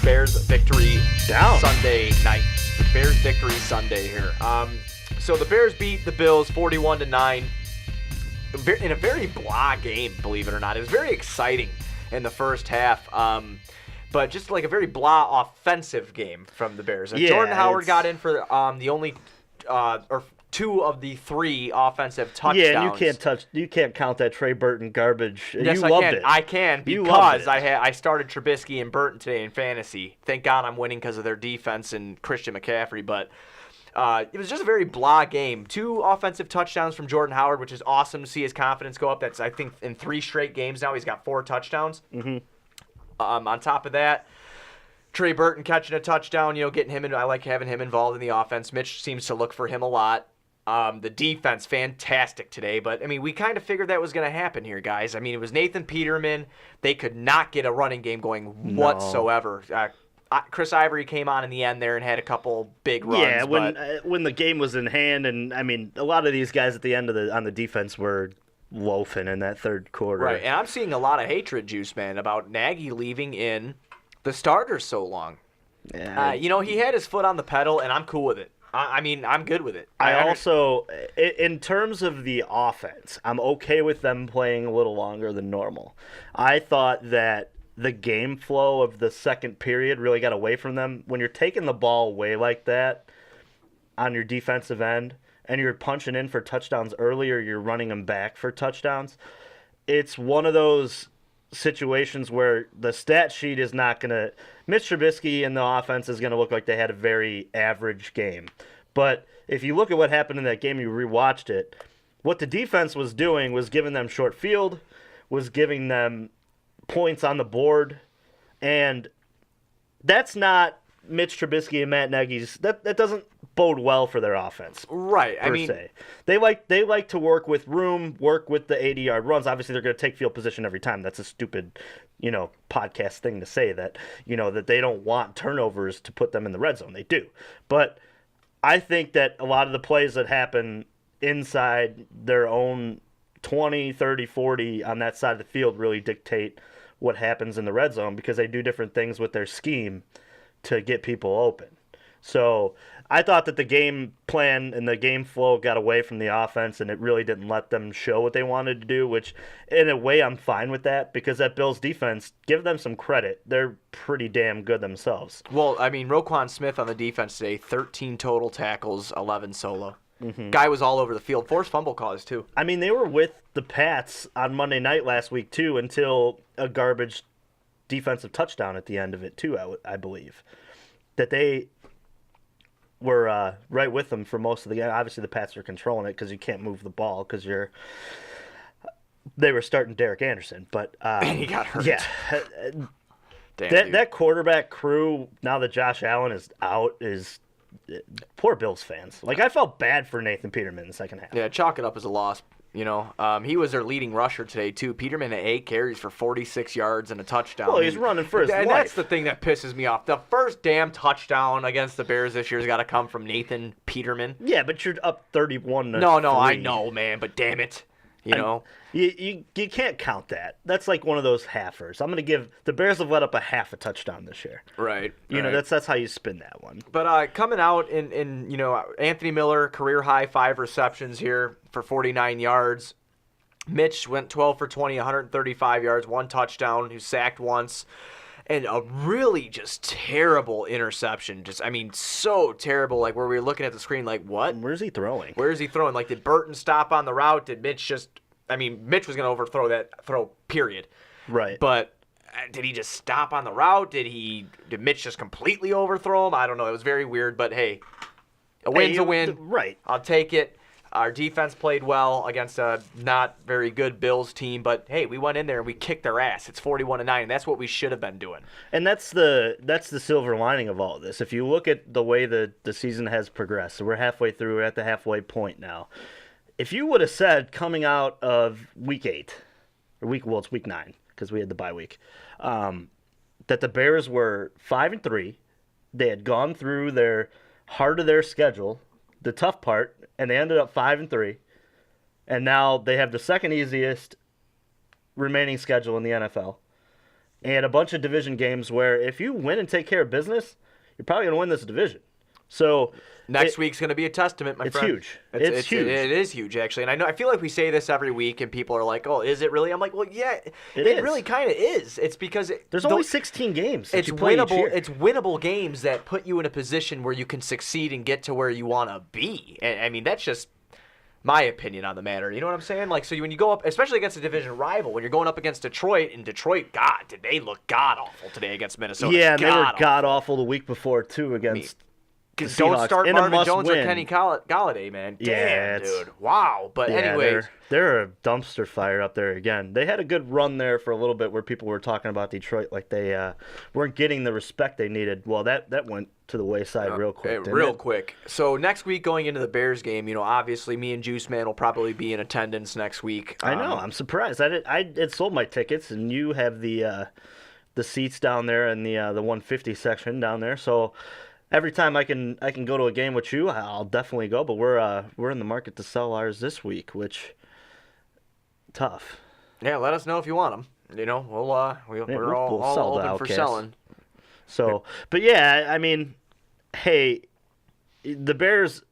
Bears victory Down. Sunday night. Bears victory Sunday here. So the Bears beat the Bills 41-9 in a very blah game, believe it or not. It was very exciting in the first half. But just like a very blah offensive game from the Bears. And Yeah, Jordan Howard got in for the only or 2 of the 3 offensive touchdowns. Yeah, and you can't count that Trey Burton garbage. Yes, you I loved can. it. I can because I started Trubisky and Burton today in fantasy. Thank God I'm winning because of their defense and Christian McCaffrey. But it was just a very blah game. 2 offensive touchdowns from Jordan Howard, which is awesome to see his confidence go up. That's, I think, in 3 straight games now. He's got 4 touchdowns. Mm-hmm. On top of that, Trey Burton catching a touchdown, getting him in. I like having him involved in the offense. Mitch seems to look for him a lot. The defense, fantastic today. But, we kind of figured that was going to happen here, guys. It was Nathan Peterman. They could not get a running game going whatsoever. Chris Ivory came on in the end there and had a couple big runs. Yeah, when the game was in hand, and, a lot of these guys at the end on the defense were loafing in that third quarter. Right, and I'm seeing a lot of hatred, Juice Man, about Nagy leaving in the starters so long. Yeah. He had his foot on the pedal, and I'm cool with it. I'm good with it. I also, in terms of the offense, I'm okay with them playing a little longer than normal. I thought that the game flow of the second period really got away from them. When you're taking the ball away like that on your defensive end, and you're punching in for touchdowns early or you're running them back for touchdowns, it's one of those situations where the stat sheet is not going to – Mitch Trubisky and the offense is going to look like they had a very average game. But if you look at what happened in that game, you rewatched it, what the defense was doing was giving them short field, was giving them points on the board, and that's not Mitch Trubisky and Matt Nagy's – that doesn't – bode well for their offense. Right. Say. They like to work with room, work with the 80-yard runs. Obviously, they're going to take field position every time. That's a stupid, podcast thing to say that, that they don't want turnovers to put them in the red zone. They do. But I think that a lot of the plays that happen inside their own 20, 30, 40 on that side of the field really dictate what happens in the red zone because they do different things with their scheme to get people open. So I thought that the game plan and the game flow got away from the offense, and it really didn't let them show what they wanted to do, which in a way I'm fine with that because that Bills defense, give them some credit. They're pretty damn good themselves. Well, Roquan Smith on the defense today, 13 total tackles, 11 solo. Mm-hmm. Guy was all over the field. Forced fumble calls, too. They were with the Pats on Monday night last week, too, until a garbage defensive touchdown at the end of it, too, I believe. That they were right with them for most of the game. Obviously, the Pats were controlling it because you can't move the ball because they were starting Derek Anderson. But he got hurt. Yeah. That quarterback crew, now that Josh Allen is out, is poor Bills fans. I felt bad for Nathan Peterman in the second half. Yeah, chalk it up as a loss. He was their leading rusher today, too. Peterman had 8 carries for 46 yards and a touchdown. Well, he's running for his life. And that's the thing that pisses me off. The first damn touchdown against the Bears this year has got to come from Nathan Peterman. Yeah, but you're up 31 to No, 3. I know, man, but damn it. You can't count that. That's like one of those halfers. I'm going to give – the Bears have let up a half a touchdown this year. Right. That's how you spin that one. But coming out in Anthony Miller, career-high 5 receptions here for 49 yards. Mitch went 12 for 20, 135 yards, 1 touchdown. He was sacked once. And a really just terrible interception. So terrible. Where we were looking at the screen what? Where's he throwing? Did Burton stop on the route? Did Mitch just – Mitch was going to overthrow that throw, period. Right. But did he just stop on the route? Did Mitch just completely overthrow him? I don't know. It was very weird. But, hey, a win's a win. Right. I'll take it. Our defense played well against a not very good Bills team, but hey, we went in there and we kicked their ass. It's 41-9, and that's what we should have been doing. And that's the silver lining of all of this. If you look at the way the season has progressed, so we're halfway through, we're at the halfway point now. If you would have said coming out of week 8, it's week 9 because we had the bye week, that the Bears were 5-3, they had gone through their heart of their schedule, the tough part, and they ended up 5-3, and now they have the second easiest remaining schedule in the NFL. and a bunch of division games where if you win and take care of business, you're probably going to win this division. So Next week's going to be a testament, my friend. Huge. It's huge. It is huge, actually. And I feel like we say this every week, and people are like, "Oh, is it really?" I'm like, "Well, yeah, it really kind of is." It's because there's only 16 games. It's winnable. It's winnable games that put you in a position where you can succeed and get to where you want to be. And I mean, that's just my opinion on the matter. You know what I'm saying? Like, so when you go up, especially against a division rival, when you're going up against Detroit, and Detroit, God, did they look god awful today against Minnesota? Yeah, they were god awful the week before too against. Don't start Marvin Jones or Kenny Golladay, man. Yeah, damn, dude. Wow. But anyways, they're a dumpster fire up there again. They had a good run there for a little bit where people were talking about Detroit like they weren't getting the respect they needed. Well, that went to the wayside real quick. Quick. So next week, going into the Bears game, obviously me and Juice Man will probably be in attendance next week. I know. I'm surprised. I had sold my tickets, and you have the seats down there in the 150 section down there. So. Every time I can go to a game with you, I'll definitely go. But we're in the market to sell ours this week, which tough. Yeah, let us know if you want them. We're all open for selling. So, but yeah, I mean, hey, the Bears,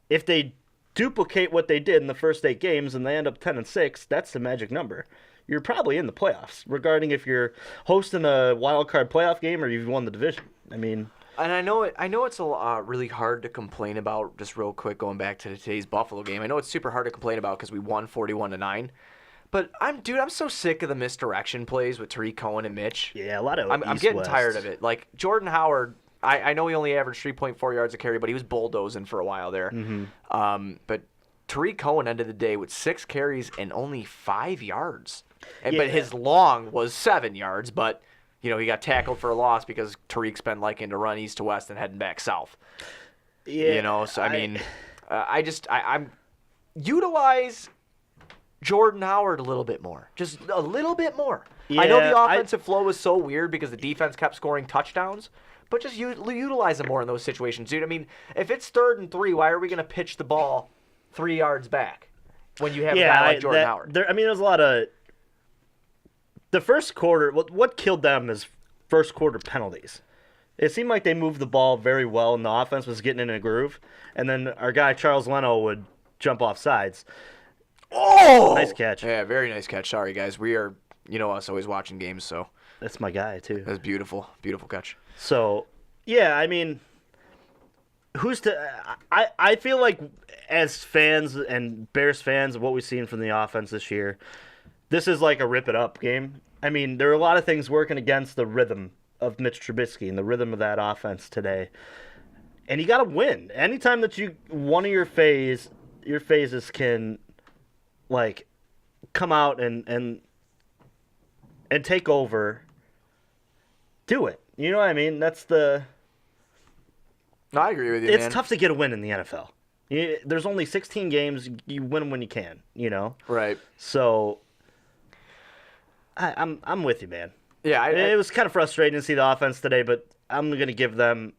if they duplicate what they did in the first 8 games and they end up 10-6, that's the magic number. You're probably in the playoffs, regarding if you're hosting a wild card playoff game or you've won the division. I mean. And I know it's really hard to complain about. Just real quick, going back to today's Buffalo game, I know it's super hard to complain about because we won 41-9. But I'm so sick of the misdirection plays with Tariq Cohen and Mitch. Yeah, a lot of. I'm getting tired of it. Like Jordan Howard, I know he only averaged 3.4 yards a carry, but he was bulldozing for a while there. Mm-hmm. But Tariq Cohen ended the day with 6 carries and only 5 yards. But his long was 7 yards, but. He got tackled for a loss because Tariq's been liking to run east to west and heading back south. Yeah. So, I'm utilize Jordan Howard a little bit more. Just a little bit more. Yeah, I know the offensive flow was so weird because the defense kept scoring touchdowns, but just utilize him more in those situations, dude. I mean, if it's 3rd and 3, why are we going to pitch the ball 3 yards back when you have a guy like Jordan Howard? There's a lot of... The first quarter, what killed them is first quarter penalties. It seemed like they moved the ball very well, and the offense was getting in a groove. And then our guy, Charles Leno, would jump off sides. Oh! Nice catch. Yeah, very nice catch. Sorry, guys. We are, us, always watching games, so. That's my guy, too. That's beautiful. Beautiful catch. So, yeah, I mean, I feel like as fans and Bears fans of what we've seen from the offense this year, this is like a rip-it-up game. I mean, there are a lot of things working against the rhythm of Mitch Trubisky and the rhythm of that offense today. And you got to win. Anytime that one of your phases can, like, come out and take over, do it. You know what I mean? That's the... No, I agree with you, It's tough to get a win in the NFL. There's only 16 games. You win them when you can, Right. So... I'm with you, man. Yeah, it was kind of frustrating to see the offense today, but I'm going to give them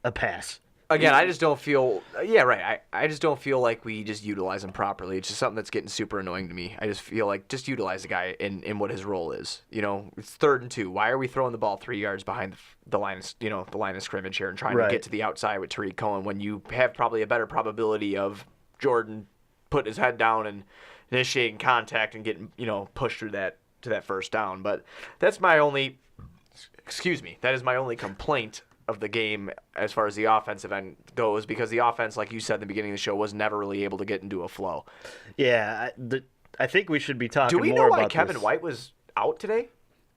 a pass. Again, I just don't feel. Yeah, right. I just don't feel like we just utilize him properly. It's just something that's getting super annoying to me. I just feel like just utilize the guy in what his role is. It's 3rd and 2. Why are we throwing the ball 3 yards behind the line of the line of scrimmage here and trying to get to the outside with Tariq Cohen when you have probably a better probability of Jordan putting his head down and initiating contact and getting pushed through that. To that first down, but that's my only complaint of the game as far as the offensive end goes, because the offense, like you said in the beginning of the show, was never really able to get into a flow. Yeah, I think we should be talking more about this. Do we know why Kevin White was out today?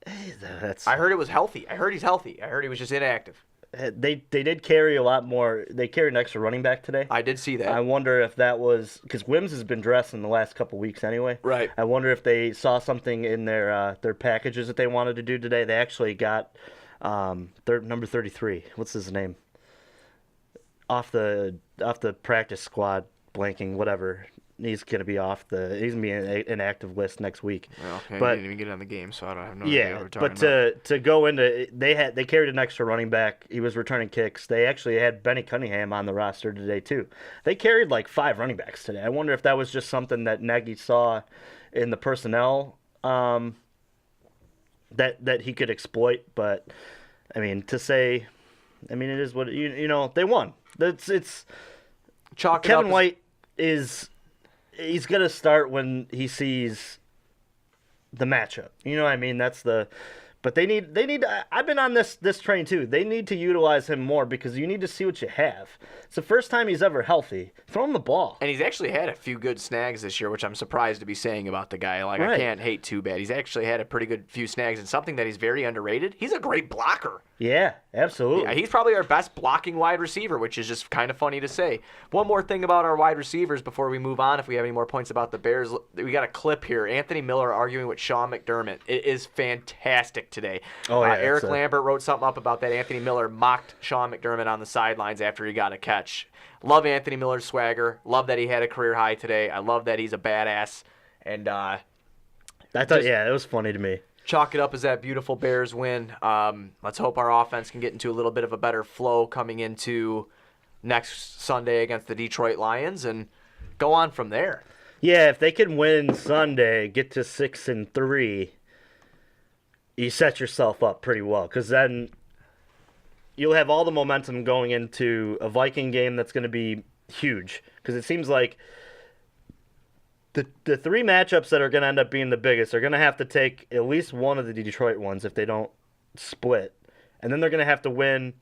I heard it was healthy. I heard he's healthy. I heard he was just inactive. They did carry a lot more. They carried an extra running back today. I did see that. I wonder if that was because Wims has been dressed in the last couple weeks anyway. Right. I wonder if they saw something in their packages that they wanted to do today. They actually got number 33. What's his name? Off the practice squad, blanking whatever. He's gonna be he's gonna be an active list next week. Well, okay, but I didn't even get on the game, so I don't have no idea what we're talking about. To go into they carried an extra running back. He was returning kicks. They actually had Benny Cunningham on the roster today too. They carried like 5 running backs today. I wonder if that was just something that Nagy saw in the personnel that he could exploit. But I mean, to say, I mean, it is what you know. They won. It's Chalk it Kevin up White he's gonna start when he sees the matchup. You know what I mean? But they need. I've been on this train too. They need to utilize him more because you need to see what you have. It's the first time he's ever healthy. Throw him the ball. And he's actually had a few good snags this year, which I'm surprised to be saying about the guy. Like, Right. I can't hate too bad. He's actually had a pretty good few snags, and something that he's very underrated. He's a great blocker. Yeah, absolutely. Yeah, he's probably our best blocking wide receiver, which is just kind of funny to say. One more thing about our wide receivers before we move on, if we have any more points about the Bears. We got a clip here. Anthony Miller arguing with Sean McDermott. It is fantastic today. Oh, yeah, Eric Lambert wrote something up about that. Anthony Miller mocked Sean McDermott on the sidelines after he got a catch. Love Anthony Miller's swagger. Love that he had a career high today. I love that he's a badass. And I thought, it was funny to me. chalk it up as that beautiful Bears win. Let's hope our offense can get into a little bit of a better flow coming into next Sunday against the Detroit Lions and go on from there. Yeah, if they can win Sunday, get to 6-3, you set yourself up pretty well because then you'll have all the momentum going into a Viking game that's going to be huge because it seems like the three matchups that are going to end up being the biggest are going to have to take at least one of the Detroit ones if they don't split. And then they're going to have to win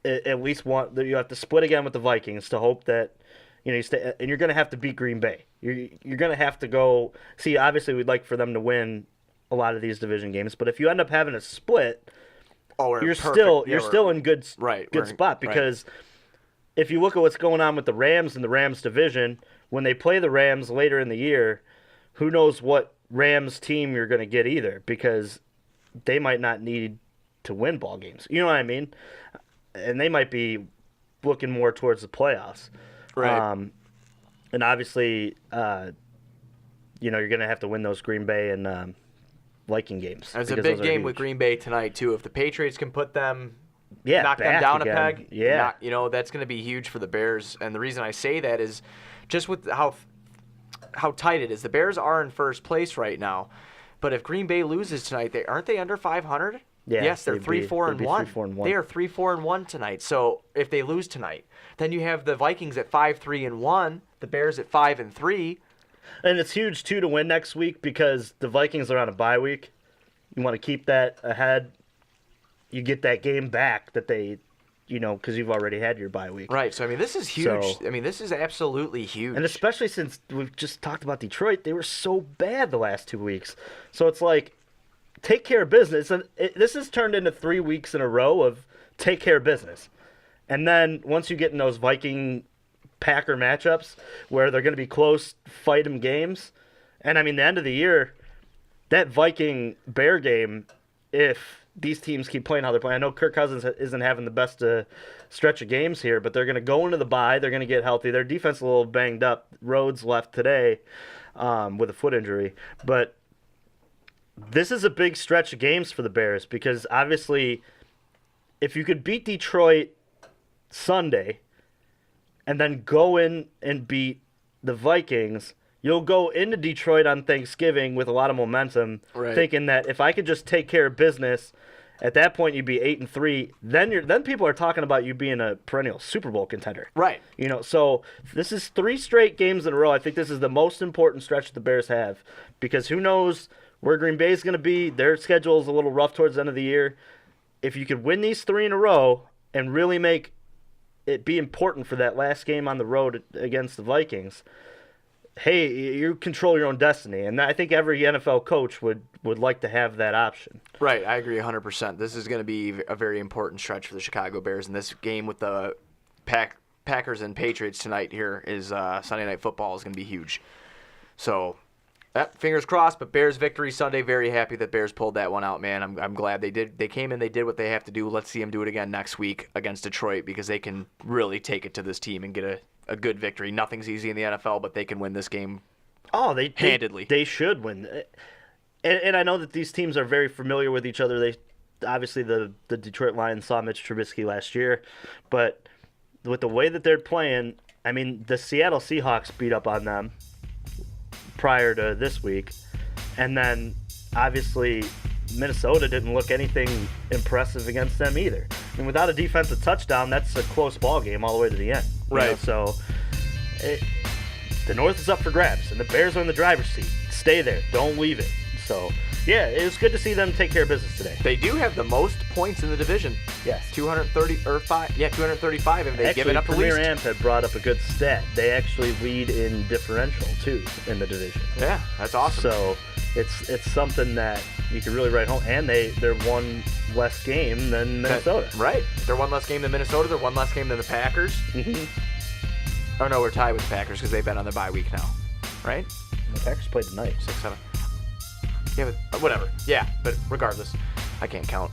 at least one. You have to split again with the Vikings to hope that, you stay, and you're going to have to beat Green Bay. You're going to have to go. See, obviously, we'd like for them to win a lot of these division games, but if you end up having a split, you're still in good spot because if you look at what's going on with the Rams and the Rams division, when they play the Rams later in the year, who knows what Rams team you're going to get either because they might not need to win ball games. You know what I mean? And they might be looking more towards the playoffs. Right. And obviously, you're going to have to win those Green Bay and Viking games. It's a big game with Green Bay tonight, too. If the Patriots can put them, knock knock them down again. A peg, yeah, that's going to be huge for the Bears. And the reason I say that is just with how tight it is. The Bears are in first place right now. But if Green Bay loses tonight, aren't they under 500? Yeah, yes, they're 3-4-1. 3-4-1. They are 3-4-1 tonight. So if they lose tonight, then you have the Vikings at 5-3-1, the Bears at 5-3. And it's huge too to win next week because the Vikings are on a bye week. You want to keep that ahead. You get that game back that they, because you've already had your bye week. Right. So I mean, this is huge. This is absolutely huge. And especially since we've just talked about Detroit, they were so bad the last 2 weeks. So it's like, take care of business. And this has turned into 3 weeks in a row of take care of business. And then once you get in those Viking-Packer matchups where they're going to be close, fight 'em games. And, I mean, the end of the year, that Viking-Bear game, if these teams keep playing how they're playing. I know Kirk Cousins isn't having the best stretch of games here, but they're going to go into the bye. They're going to get healthy. Their defense is a little banged up. Rhodes left today with a foot injury. But this is a big stretch of games for the Bears because obviously if you could beat Detroit Sunday and then go in and beat the Vikings, you'll go into Detroit on Thanksgiving with a lot of momentum, thinking that if I could just take care of business, at that point you'd be 8-3. Then people are talking about you being a perennial Super Bowl contender. Right. So this is 3 straight games in a row. I think this is the most important stretch that the Bears have because who knows where Green Bay is going to be. Their schedule is a little rough towards the end of the year. If you could win these 3 in a row and really make it be important for that last game on the road against the Vikings, hey, you control your own destiny. And I think every NFL coach would like to have that option. Right, I agree 100%. This is going to be a very important stretch for the Chicago Bears. And this game with the Packers and Patriots tonight here is Sunday Night Football is going to be huge. So, fingers crossed, but Bears victory Sunday. Very happy that Bears pulled that one out, man. I'm glad they did. They came in, they did what they have to do. Let's see them do it again next week against Detroit because they can really take it to this team and get a good victory. Nothing's easy in the NFL, but they can win this game handedly. They should win. And I know that these teams are very familiar with each other. Obviously, the Detroit Lions saw Mitch Trubisky last year. But with the way that they're playing, I mean, the Seattle Seahawks beat up on them prior to this week. And then, obviously, Minnesota didn't look anything impressive against them either. I mean, without a defensive touchdown, that's a close ball game all the way to the end. Right. So the North is up for grabs, and the Bears are in the driver's seat. Stay there. Don't leave it. So, yeah, it was good to see them take care of business today. They do have the most points in the division. Yes. 235, and they've given up the least. Premier Amp had brought up a good stat. They actually lead in differential, too, in the division. Yeah, that's awesome. So it's something that you can really write home. And they're one less game than Minnesota. Right. They're one less game than Minnesota. They're one less game than the Packers. Mm-hmm. Oh, no, we're tied with the Packers because they've been on their bye week now. Right? The Packers played tonight. 6-7. Yeah, but whatever. Yeah, but regardless, I can't count.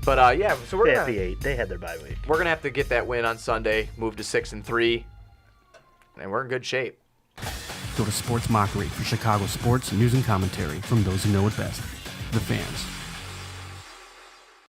But yeah, so we're They gonna had the 8. They had their bye week. we're gonna have to get that win on Sunday, move to 6-3, and we're in good shape. Go to Sports Mockery for Chicago sports news and commentary from those who know it best, the fans.